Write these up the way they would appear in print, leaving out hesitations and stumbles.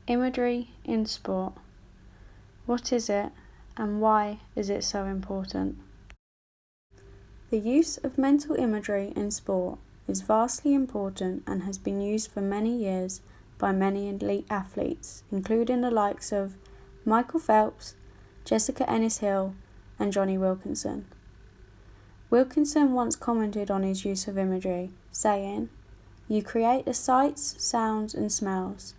Imagery in sport. What is it and why is it so important? The use of mental imagery in sport is vastly important and has been used for many years by many elite athletes, including the likes of Michael Phelps, Jessica Ennis-Hill, and Jonny Wilkinson. Wilkinson once commented on his use of imagery, saying, "You create the sights, sounds and smells,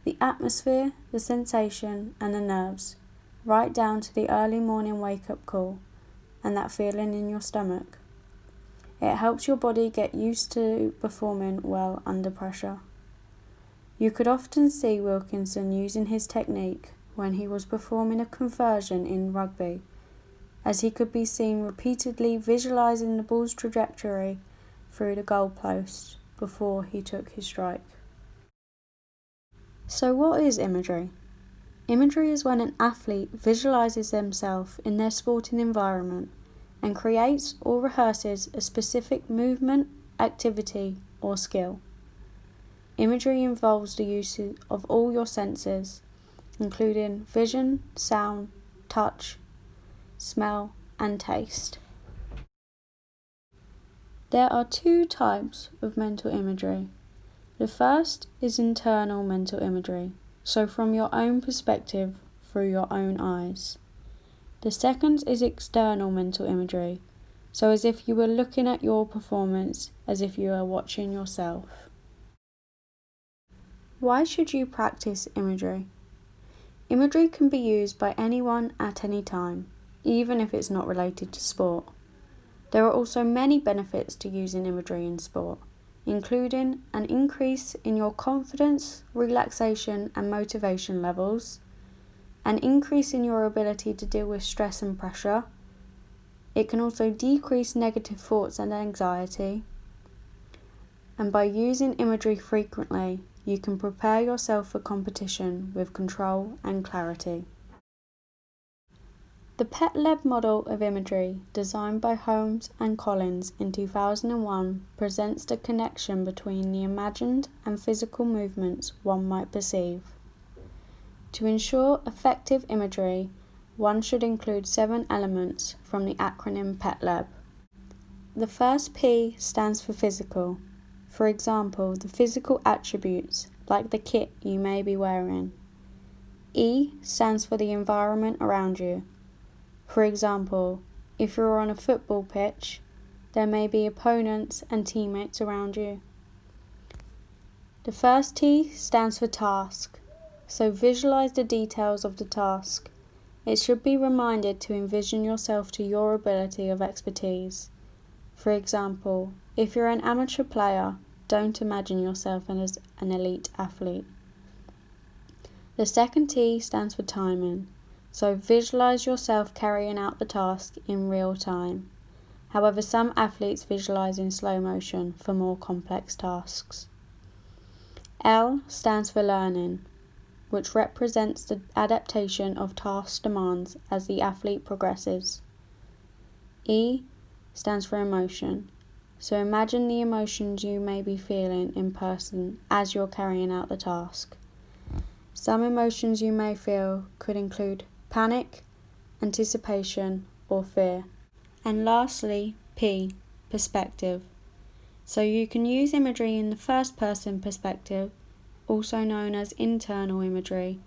the atmosphere, the sensation and the nerves, right down to the early morning wake-up call and that feeling in your stomach. It helps your body get used to performing well under pressure." You could often see Wilkinson using his technique when he was performing a conversion in rugby, as he could be seen repeatedly visualising the ball's trajectory through the goalpost before he took his strike. So what is imagery? Imagery is when an athlete visualises themselves in their sporting environment and creates or rehearses a specific movement, activity or skill. Imagery involves the use of all your senses, including vision, sound, touch, smell and taste. There are two types of mental imagery. The first is internal mental imagery, so from your own perspective through your own eyes. The second is external mental imagery, so as if you were looking at your performance as if you were watching yourself. Why should you practice imagery? Imagery can be used by anyone at any time, even if it's not related to sport. There are also many benefits to using imagery in sport, including an increase in your confidence, relaxation and motivation levels, an increase in your ability to deal with stress and pressure. It can also decrease negative thoughts and anxiety. And by using imagery frequently, you can prepare yourself for competition with control and clarity. The PET-led model of imagery, designed by Holmes and Collins in 2001, presents the connection between the imagined and physical movements one might perceive. To ensure effective imagery, one should include 7 elements from the acronym PET-led. The first P stands for physical. For example, the physical attributes, like the kit you may be wearing. E stands for the environment around you. For example, if you're on a football pitch, there may be opponents and teammates around you. The first T stands for task, so visualize the details of the task. It should be reminded to envision yourself to your ability of expertise. For example, if you're an amateur player, don't imagine yourself as an elite athlete. The second T stands for timing. So visualize yourself carrying out the task in real time. However, some athletes visualize in slow motion for more complex tasks. L stands for learning, which represents the adaptation of task demands as the athlete progresses. E stands for emotion. So imagine the emotions you may be feeling in person as you're carrying out the task. Some emotions you may feel could include panic, anticipation, or fear. And lastly, P, perspective. So you can use imagery in the first person perspective, also known as internal imagery,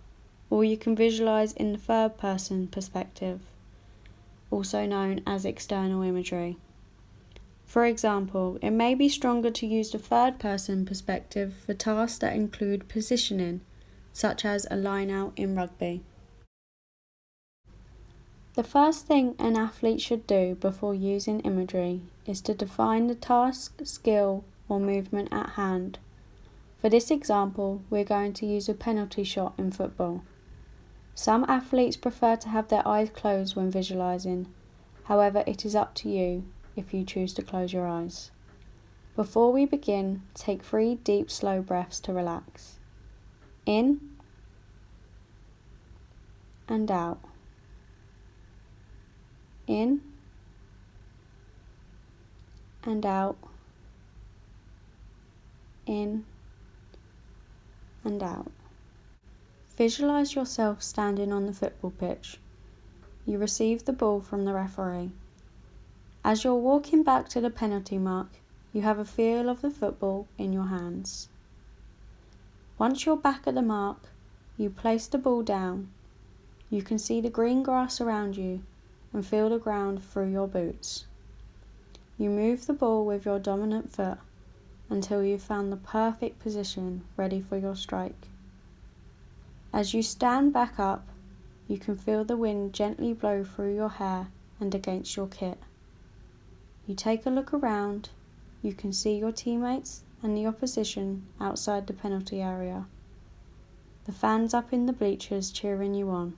or you can visualize in the third person perspective, also known as external imagery. For example, it may be stronger to use the third person perspective for tasks that include positioning, such as a line out in rugby. The first thing an athlete should do before using imagery is to define the task, skill, or movement at hand. For this example, we're going to use a penalty shot in football. Some athletes prefer to have their eyes closed when visualizing. However, it is up to you if you choose to close your eyes. Before we begin, take 3 deep, slow breaths to relax. In and out. In and out. In and out. Visualise yourself standing on the football pitch. You receive the ball from the referee. As you're walking back to the penalty mark, you have a feel of the football in your hands. Once you're back at the mark, you place the ball down. You can see the green grass around you and feel the ground through your boots. You move the ball with your dominant foot until you've found the perfect position ready for your strike. As you stand back up, you can feel the wind gently blow through your hair and against your kit. You take a look around. You can see your teammates and the opposition outside the penalty area. The fans up in the bleachers cheering you on.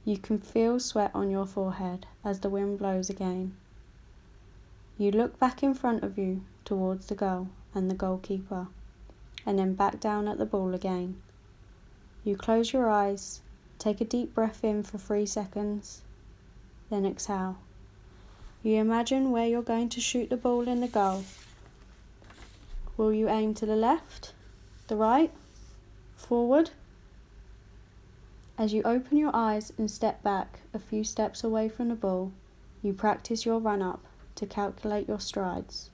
You can feel sweat on your forehead as the wind blows again. You look back in front of you towards the goal and the goalkeeper, and then back down at the ball again. You close your eyes, take a deep breath in for 3 seconds, then exhale. You imagine where you're going to shoot the ball in the goal. Will you aim to the left, the right, forward? As you open your eyes and step back a few steps away from the ball, you practice your run-up to calculate your strides.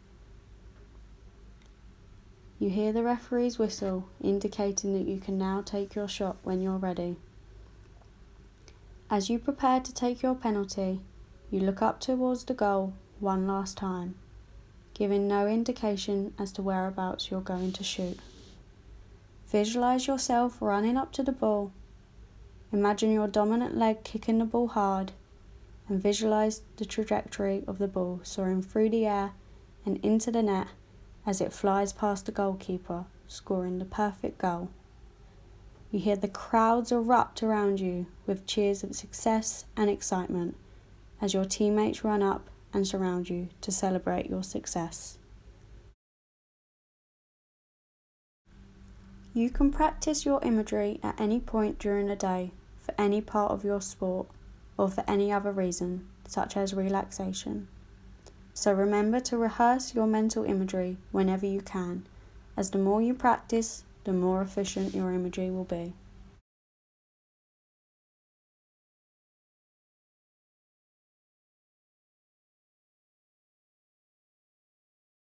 You hear the referee's whistle indicating that you can now take your shot when you're ready. As you prepare to take your penalty, you look up towards the goal one last time, giving no indication as to whereabouts you're going to shoot. Visualise yourself running up to the ball. Imagine your dominant leg kicking the ball hard, and visualise the trajectory of the ball soaring through the air and into the net as it flies past the goalkeeper, scoring the perfect goal. You hear the crowds erupt around you with cheers of success and excitement as your teammates run up and surround you to celebrate your success. You can practice your imagery at any point during the day for any part of your sport or for any other reason, such as relaxation. So remember to rehearse your mental imagery whenever you can, as the more you practice, the more efficient your imagery will be.